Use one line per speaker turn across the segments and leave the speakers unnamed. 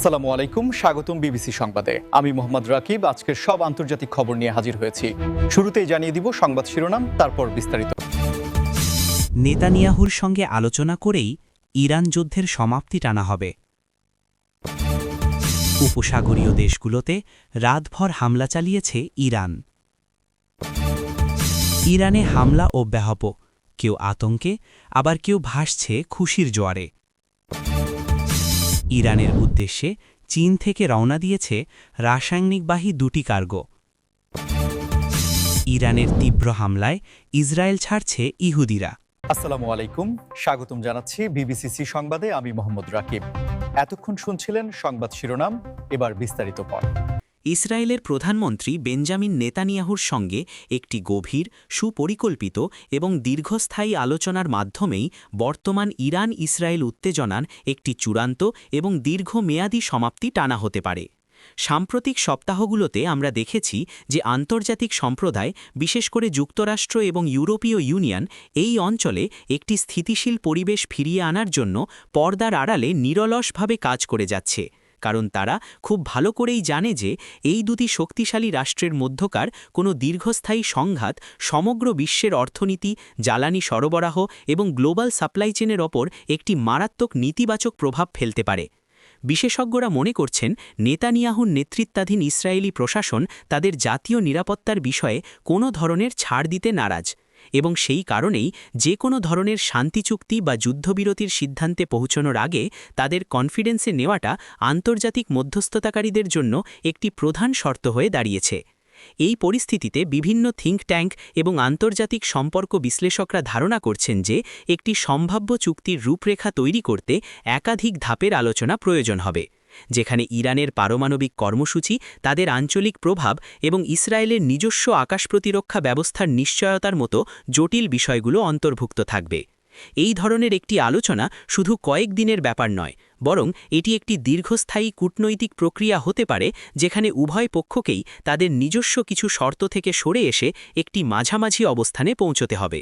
আসসালামু আলাইকুম, স্বাগতম বিবিসি সংবাদে। আমি মোহাম্মদ রাকিব। আজকের সব আন্তর্জাতিক খবর নিয়ে হাজির হয়েছি। শুরুতেই জানিয়ে দিব সংবাদ শিরোনাম, তারপর বিস্তারিত।
নেতানিয়াহুর সঙ্গে আলোচনা করেই ইরান যুদ্ধের সমাপ্তি টানা হবে। উপসাগরীয় দেশগুলোতে রাতভর হামলা চালিয়েছে ইরান। ইরানে হামলা অব্যাহত, কেউ আতঙ্কে, আবার কেউ ভাসছে খুশির জোয়ারে। ইরানের উদ্দেশ্যে চীন থেকে রওনা দিয়েছে রাসায়নিকবাহী দুটি কার্গো। ইরানের তীব্র হামলায় ইসরায়েল ছাড়ছে ইহুদিরা।
আসসালামু আলাইকুম, স্বাগতম জানাচ্ছি বিবিসি সংবাদে। আমি মোহাম্মদ রাকিব। এতক্ষণ শুনছিলেন সংবাদ শিরোনাম, এবার বিস্তারিত পর।
ইসরায়েলের প্রধানমন্ত্রী বেঞ্জামিন নেতানিয়াহুর সঙ্গে একটি গভীর, সুপরিকল্পিত এবং দীর্ঘস্থায়ী আলোচনার মাধ্যমেই বর্তমান ইরান ইসরায়েল উত্তেজনার একটি চূড়ান্ত এবং দীর্ঘমেয়াদী সমাপ্তি টানা হতে পারে। সাম্প্রতিক সপ্তাহগুলোতে আমরা দেখেছি যে আন্তর্জাতিক সম্প্রদায়, বিশেষ করে যুক্তরাষ্ট্র এবং ইউরোপীয় ইউনিয়ন, এই অঞ্চলে একটি স্থিতিশীল পরিবেশ ফিরিয়ে আনার জন্য পর্দার আড়ালে নিরলসভাবে কাজ করে যাচ্ছে, কারণ তারা খুব ভালো করেই জানে যে এই দুটি শক্তিশালী রাষ্ট্রের মধ্যকার কোনো দীর্ঘস্থায়ী সংঘাত সমগ্র বিশ্বের অর্থনীতি, জ্বালানি সরবরাহ এবং গ্লোবাল সাপ্লাই চেনের ওপর একটি মারাত্মক নেতিবাচক প্রভাব ফেলতে পারে। বিশেষজ্ঞরা মনে করছেন, নেতানিয়াহুর নেতৃত্বাধীন ইসরায়েলি প্রশাসন তাদের জাতীয় নিরাপত্তার বিষয়ে কোনো ধরনের ছাড় দিতে নারাজ, এবং সেই কারণেই যে কোনো ধরনের শান্তি চুক্তি বা যুদ্ধবিরতির সিদ্ধান্তে পৌঁছানোর আগে তাদের কনফিডেন্সে নেওয়াটা আন্তর্জাতিক মধ্যস্থতাকারীদের জন্য একটি প্রধান শর্ত হয়ে দাঁড়িয়েছে। এই পরিস্থিতিতে বিভিন্ন থিঙ্ক ট্যাঙ্ক এবং আন্তর্জাতিক সম্পর্ক বিশ্লেষকরা ধারণা করছেন যে একটি সম্ভাব্য চুক্তির রূপরেখা তৈরি করতে একাধিক ধাপের আলোচনা প্রয়োজন হবে, যেখানে ইরানের পারমাণবিক কর্মসূচি, তাদের আঞ্চলিক প্রভাব এবং ইসরায়েলের নিজস্ব আকাশ প্রতিরক্ষা ব্যবস্থার নিশ্চয়তার মতো জটিল বিষয়গুলো অন্তর্ভুক্ত থাকবে। এই ধরনের একটি আলোচনা শুধু কয়েক দিনের ব্যাপার নয়, বরং এটি একটি দীর্ঘস্থায়ী কূটনৈতিক প্রক্রিয়া হতে পারে, যেখানে উভয় পক্ষকেই তাদের নিজস্ব কিছু শর্ত থেকে সরে এসে একটি মাঝামাঝি অবস্থানে পৌঁছতে হবে।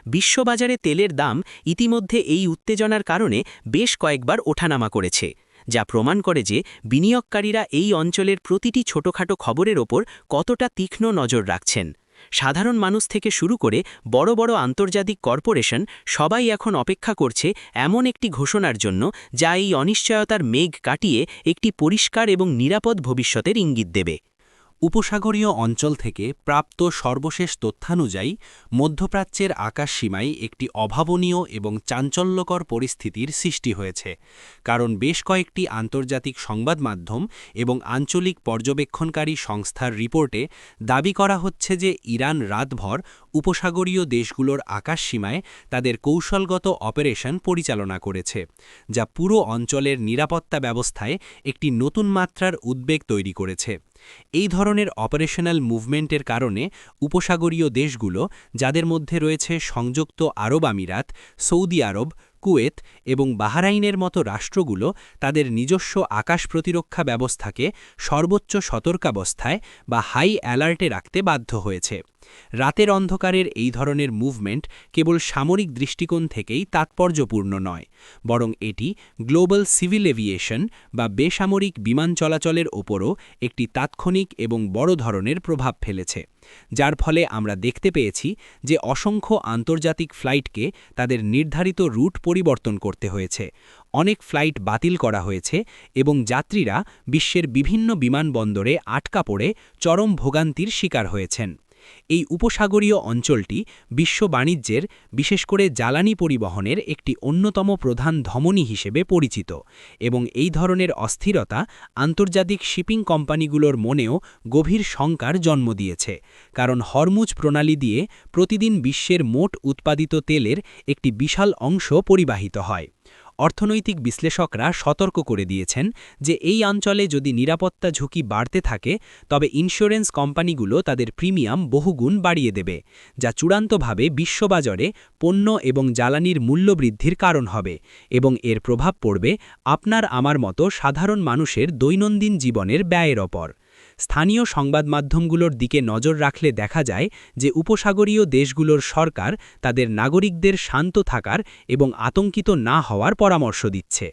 বিশ্ববাজারে তেলের দাম ইতিমধ্যে এই উত্তেজনার কারণে বেশ কয়েকবার ওঠানামা করেছে, যা প্রমাণ করে যে বিনিয়োগকারীরা এই অঞ্চলের প্রতিটি ছোটখাটো খবরের ওপর কতটা তীক্ষ্ণ নজর রাখছেন। সাধারণ মানুষ থেকে শুরু করে বড় বড় আন্তর্জাতিক কর্পোরেশন সবাই এখন অপেক্ষা করছে এমন একটি ঘোষণার জন্য, যা এই অনিশ্চয়তার মেঘ কাটিয়ে একটি পরিষ্কার এবং নিরাপদ ভবিষ্যতের ইঙ্গিত দেবে। উপসাগরীয় অঞ্চল থেকে প্রাপ্ত সর্বশেষ তথ্যানুযায়ী মধ্যপ্রাচ্যের আকাশসীমায় একটি অভাবনীয় এবং চাঞ্চল্যকর পরিস্থিতির সৃষ্টি হয়েছে, কারণ বেশ কয়েকটি আন্তর্জাতিক সংবাদ মাধ্যম এবং আঞ্চলিক পর্যবেক্ষণকারী সংস্থার রিপোর্টে দাবি করা হচ্ছে যে ইরান রাতভর উপসাগরীয় দেশগুলোর আকাশসীমায় তাদের কৌশলগত অপারেশন পরিচালনা করেছে, যা পুরো অঞ্চলের নিরাপত্তা ব্যবস্থায় একটি নতুন মাত্রার উদ্বেগ তৈরি করেছে। এই ধরনের অপারেশনাল মুভমেন্টের কারণে উপসাগরীয় দেশগুলো, যাদের মধ্যে রয়েছে সংযুক্ত আরব আমিরাত, সৌদি আরব, কুয়েত এবং বাহরাইনের মতো রাষ্ট্রগুলো, তাদের নিজস্ব আকাশ প্রতিরক্ষা ব্যবস্থাকে সর্বোচ্চ সতর্কাবস্থায় বা হাই অ্যালার্টে রাখতে বাধ্য হয়েছে। রাতের অন্ধকারের এই ধরনের মুভমেন্ট কেবল সামরিক দৃষ্টিকোণ থেকেই তাৎপর্যপূর্ণ নয়, বরং এটি গ্লোবাল সিভিল এভিয়েশন বা বেসামরিক বিমান চলাচলের ওপরও একটি তাৎক্ষণিক এবং বড় ধরনের প্রভাব ফেলেছে, যার ফলে আমরা দেখতে পেয়েছি যে অসংখ্য আন্তর্জাতিক ফ্লাইটকে তাদের নির্ধারিত রুট পরিবর্তন করতে হয়েছে, অনেক ফ্লাইট বাতিল করা হয়েছে এবং যাত্রীরা বিশ্বের বিভিন্ন বিমানবন্দরে আটকা পড়ে চরম ভোগান্তির শিকার হয়েছেন। এই উপসাগরীয় অঞ্চলটি বিশ্ব বাণিজ্যের, বিশেষ করে জ্বালানি পরিবহনের একটি অন্যতম প্রধান ধমনী হিসেবে পরিচিত, এবং এই ধরনের অস্থিরতা আন্তর্জাতিক শিপিং কোম্পানিগুলোর মনেও গভীর শঙ্কার জন্ম দিয়েছে, কারণ হরমুজ প্রণালী দিয়ে প্রতিদিন বিশ্বের মোট উৎপাদিত তেলের একটি বিশাল অংশ পরিবাহিত হয়। অর্থনৈতিক বিশ্লেষকরা সতর্ক করে দিয়েছেন যে এই অঞ্চলে যদি নিরাপত্তা ঝুঁকি বাড়তে থাকে, তবে ইন্স্যুরেন্স কোম্পানিগুলো তাদের প্রিমিয়াম বহুগুণ বাড়িয়ে দেবে, যা চূড়ান্তভাবে বিশ্ববাজারে পণ্য এবং জ্বালানির মূল্যবৃদ্ধির কারণ হবে, এবং এর প্রভাব পড়বে আপনার আমার মতো সাধারণ মানুষের দৈনন্দিন জীবনের ব্যয়ের ওপর। স্থানীয় সংবাদ মাধ্যমগুলোর দিকে নজর রাখলে দেখা যায় যে উপসাগরীয় দেশগুলোর সরকার তাদের নাগরিকদের শান্ত থাকার এবং আতঙ্কিত না হওয়ার পরামর্শ দিচ্ছে।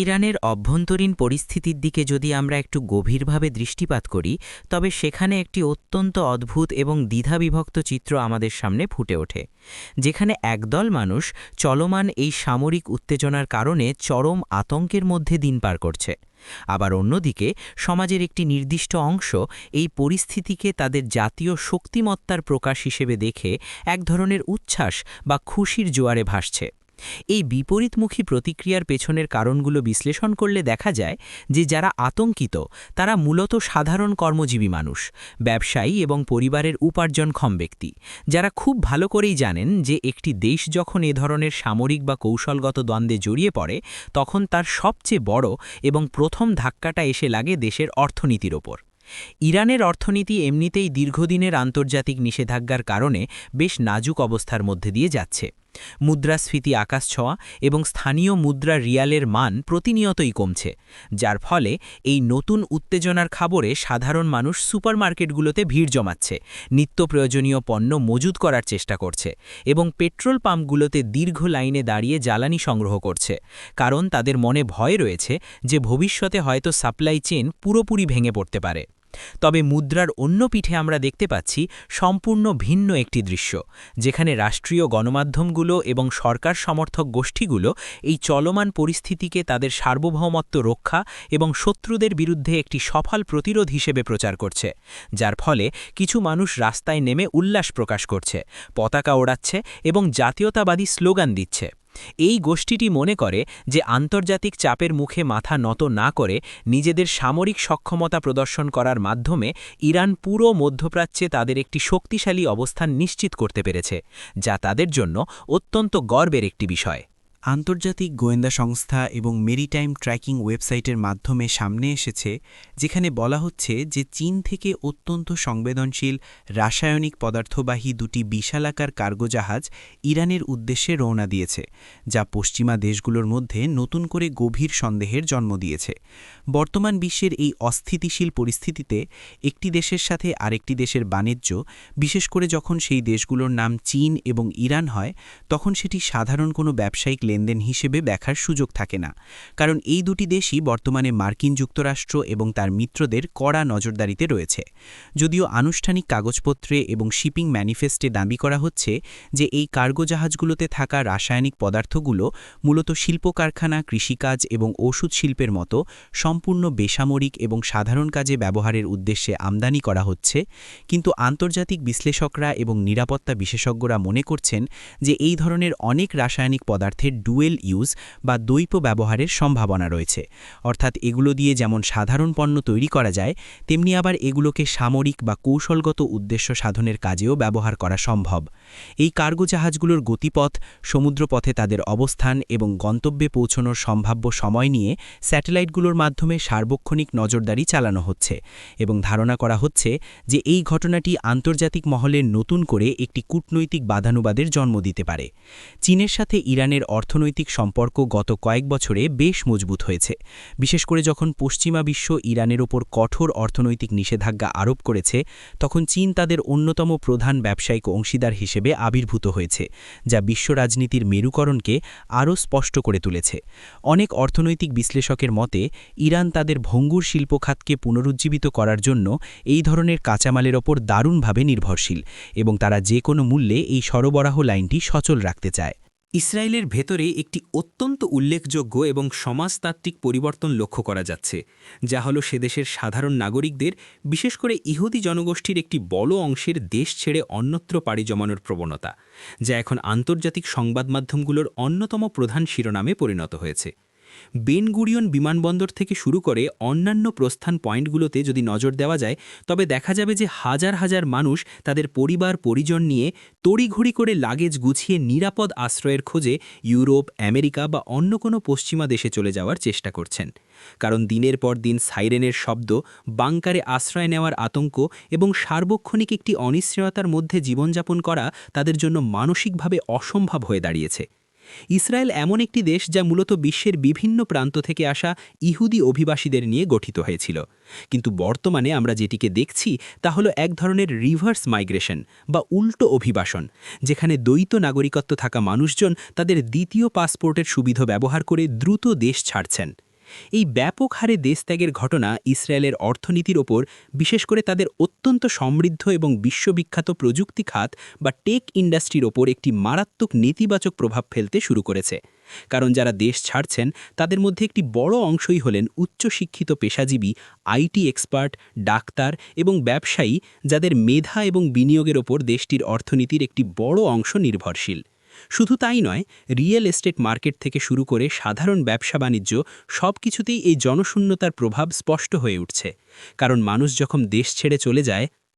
ইরানের অভ্যন্তরীণ পরিস্থিতির দিকে যদি আমরা একটু গভীরভাবে দৃষ্টিপাত করি, তবে সেখানে একটি অত্যন্ত অদ্ভুত এবং দ্বিধাবিভক্ত চিত্র আমাদের সামনে ফুটে ওঠে, যেখানে একদল মানুষ চলমান এই সামরিক উত্তেজনার কারণে চরম আতঙ্কের মধ্যে দিন পার করছে। আবার অন্যদিকে সমাজের একটি নির্দিষ্ট অংশ এই পরিস্থিতিকে তাদের জাতীয় শক্তিমত্তার প্রকাশ হিসেবে দেখে এক ধরনের উচ্ছ্বাস বা খুশির জোয়ারে ভাসছে। এই বিপরীতমুখী প্রতিক্রিয়ার পেছনের কারণগুলো বিশ্লেষণ করলে দেখা যায় যে যারা আতঙ্কিত তারা মূলত সাধারণ কর্মজীবী মানুষ, ব্যবসায়ী এবং পরিবারের উপার্জনক্ষম ব্যক্তি, যারা খুব ভালো করেই জানেন যে একটি দেশ যখন এ ধরনের সামরিক বা কৌশলগত দ্বন্দ্বে জড়িয়ে পড়ে তখন তার সবচেয়ে বড় এবং প্রথম ধাক্কাটা এসে লাগে দেশের অর্থনীতির ওপর। ইরানের অর্থনীতি এমনিতেই দীর্ঘদিনের আন্তর্জাতিক নিষেধাজ্ঞার কারণে বেশ নাজুক অবস্থার মধ্যে দিয়ে যাচ্ছে। মুদ্রাস্ফীতি আকাশছোঁয়া এবং স্থানীয় মুদ্রা রিয়ালের মান প্রতিনিয়তই কমছে, যার ফলে এই নতুন উত্তেজনার খবরে সাধারণ মানুষ সুপারমার্কেটগুলোতে ভিড় জমাচ্ছে, নিত্য প্রয়োজনীয় পণ্য মজুত করার চেষ্টা করছে এবং পেট্রোল পাম্পগুলোতে দীর্ঘ লাইনে দাঁড়িয়ে জ্বালানি সংগ্রহ করছে, কারণ তাদের মনে ভয় রয়েছে যে ভবিষ্যতে হয়তো সাপ্লাই চেইন পুরোপুরি ভেঙে পড়তে পারে। তবে মুদ্রার অন্য পিঠে আমরা দেখতে পাচ্ছি সম্পূর্ণ ভিন্ন একটি দৃশ্য, যেখানে রাষ্ট্রীয় গণমাধ্যমগুলো এবং সরকার সমর্থক গোষ্ঠীগুলো এই চলমান পরিস্থিতিকে তাদের সার্বভৌমত্ব রক্ষা এবং শত্রুদের বিরুদ্ধে একটি সফল প্রতিরোধ হিসেবে প্রচার করছে, যার ফলে কিছু মানুষ রাস্তায় নেমে উল্লাস প্রকাশ করছে, পতাকা ওড়াচ্ছে এবং জাতীয়তাবাদী স্লোগান দিচ্ছে। এই গোষ্ঠীটি মনে করে যে আন্তর্জাতিক চাপের মুখে মাথা নত না করে নিজেদের সামরিক সক্ষমতা প্রদর্শন করার মাধ্যমে ইরান পুরো মধ্যপ্রাচ্যে তাদের একটি শক্তিশালী অবস্থান নিশ্চিত করতে পেরেছে, যা তাদের জন্য অত্যন্ত গর্বের একটি বিষয়।
আন্তর্জাতিক গোয়েন্দা সংস্থা এবং মেরিটাইম ট্র্যাকিং ওয়েবসাইটের মাধ্যমে সামনে এসেছে, যেখানে বলা হচ্ছে যে চীন থেকে অত্যন্ত সংবেদনশীল রাসায়নিক পদার্থবাহী দুটি বিশালাকার কার্গো জাহাজ ইরানের উদ্দেশ্যে রওনা দিয়েছে, যা পশ্চিমা দেশগুলোর মধ্যে নতুন করে গভীর সন্দেহের জন্ম দিয়েছে। বর্তমান বিশ্বের এই অস্থিতিশীল পরিস্থিতিতে একটি দেশের সাথে আরেকটি দেশের বাণিজ্য, বিশেষ করে যখন সেই দেশগুলোর নাম চীন এবং ইরান হয়, তখন সেটি সাধারণ কোনো ব্যবসায়িক লেনদেন হিসেবে দেখার সুযোগ থাকে না, কারণ এই দুটি দেশই বর্তমানে মার্কিন যুক্তরাষ্ট্র এবং তার মিত্রদের কড়া নজরদারিতে রয়েছে। যদিও আনুষ্ঠানিক কাগজপত্রে এবং শিপিং ম্যানিফেস্টে দাবি করা হচ্ছে যে এই কার্গো জাহাজগুলোতে থাকা রাসায়নিক পদার্থগুলো মূলত শিল্প কারখানা, কৃষিকাজ এবং ওষুধ শিল্পের মতো সম্পূর্ণ বেসামরিক এবং সাধারণ কাজে ব্যবহারের উদ্দেশ্যে আমদানি করা হচ্ছে, কিন্তু আন্তর্জাতিক বিশ্লেষকরা এবং নিরাপত্তা বিশেষজ্ঞরা মনে করছেন যে এই ধরনের অনেক রাসায়নিক পদার্থের ডুয়েল ইউজ বা দ্বৈত ব্যবহারের সম্ভাবনা রয়েছে, অর্থাৎ এগুলো দিয়ে যেমন সাধারণ পণ্য তৈরি করা যায়, তেমনি আবার এগুলোকে সামরিক বা কৌশলগত উদ্দেশ্য সাধনের কাজেও ব্যবহার করা সম্ভব। এই কার্গো জাহাজগুলোর গতিপথ, সমুদ্রপথে তাদের অবস্থান এবং গন্তব্যে পৌঁছানোর সম্ভাব্য সময় নিয়ে স্যাটেলাইটগুলোর মাধ্যমে সার্বক্ষণিক নজরদারি চালানো হচ্ছে এবং ধারণা করা হচ্ছে যে এই ঘটনাটি আন্তর্জাতিক মহলে নতুন করে একটি কূটনৈতিক বাদানুবাদের জন্ম দিতে পারে। চীনের সাথে ইরানের অর্থনৈতিক সম্পর্ক গত কয়েক বছরে বেশ মজবুত হয়েছে, বিশেষ করে যখন পশ্চিমা বিশ্ব ইরানের ওপর কঠোর অর্থনৈতিক নিষেধাজ্ঞা আরোপ করেছে, তখন চীন তাদের অন্যতম প্রধান ব্যবসায়িক অংশীদার হিসেবে আবির্ভূত হয়েছে, যা বিশ্ব রাজনীতির মেরুকরণকে আরও স্পষ্ট করে তুলেছে। অনেক অর্থনৈতিক বিশ্লেষকের মতে ইরান তাদের ভঙ্গুর শিল্প খাতকে পুনরুজ্জীবিত করার জন্য এই ধরনের কাঁচামালের ওপর দারুণভাবে নির্ভরশীল এবং তারা যে কোনো মূল্যে এই সরবরাহ লাইনটি সচল রাখতে চায়।
ইসরায়েলের ভেতরে একটি অত্যন্ত উল্লেখযোগ্য এবং সমাজতাত্ত্বিক পরিবর্তন লক্ষ্য করা যাচ্ছে, যা হল সে দেশের সাধারণ নাগরিকদের, বিশেষ করে ইহুদি জনগোষ্ঠীর একটি বড় অংশের দেশ ছেড়ে অন্যত্র পাড়ি জমানোর প্রবণতা, যা এখন আন্তর্জাতিক সংবাদ মাধ্যমগুলোর অন্যতম প্রধান শিরোনামে পরিণত হয়েছে। বেন গুরিয়ন বিমানবন্দর থেকে শুরু করে অন্যান্য প্রস্থান পয়েন্টগুলোতে যদি নজর দেওয়া যায়, তবে দেখা যাবে যে হাজার হাজার মানুষ তাদের পরিবার পরিজন নিয়ে তড়িঘড়ি করে লাগেজ গুছিয়ে নিরাপদ আশ্রয়ের খোঁজে ইউরোপ, আমেরিকা বা অন্য কোনো পশ্চিমা দেশে চলে যাওয়ার চেষ্টা করছেন, কারণ দিনের পর দিন সাইরেনের শব্দ, বাংকারে আশ্রয় নেওয়ার আতঙ্ক এবং সার্বক্ষণিক একটি অনিশ্চয়তার মধ্যে জীবনযাপন করা তাদের জন্য মানসিকভাবে অসম্ভব হয়ে দাঁড়িয়েছে। ইসরায়েল এমন একটি দেশ যা মূলত বিশ্বের বিভিন্ন প্রান্ত থেকে আসা ইহুদি অভিবাসীদের নিয়ে গঠিত হয়েছিল, কিন্তু বর্তমানে আমরা যেটিকে দেখছি তা হলো এক ধরনের রিভার্স মাইগ্রেশন বা উল্টো অভিবাসন, যেখানে দ্বৈত নাগরিকত্ব থাকা মানুষজন তাদের দ্বিতীয় পাসপোর্টের সুবিধা ব্যবহার করে দ্রুত দেশ ছাড়ছেন। এই ব্যাপক হারে দেশত্যাগের ঘটনা ইসরায়েলের অর্থনীতির ওপর, বিশেষ করে তাদের অত্যন্ত সমৃদ্ধ এবং বিশ্ববিখ্যাত প্রযুক্তি খাত বা টেক ইন্ডাস্ট্রির ওপর একটি মারাত্মক নেতিবাচক প্রভাব ফেলতে শুরু করেছে। কারণ যারা দেশ ছাড়ছেন তাদের মধ্যে একটি বড় অংশই হলেন উচ্চশিক্ষিত পেশাজীবী, আইটি এক্সপার্ট, ডাক্তার এবং ব্যবসায়ী, যাদের মেধা এবং বিনিয়োগের ওপর দেশটির অর্থনীতির একটি বড় অংশ নির্ভরশীল। শুধু তাই নয়, রিয়েল এস্টেট মার্কেট থেকে শুরু করে সাধারণ ব্যবসা বাণিজ্য সবকিছুতেই এই জনশূন্যতার প্রভাব স্পষ্ট হয়ে উঠছে। কারণ মানুষ যখন দেশ ছেড়ে চলে যায়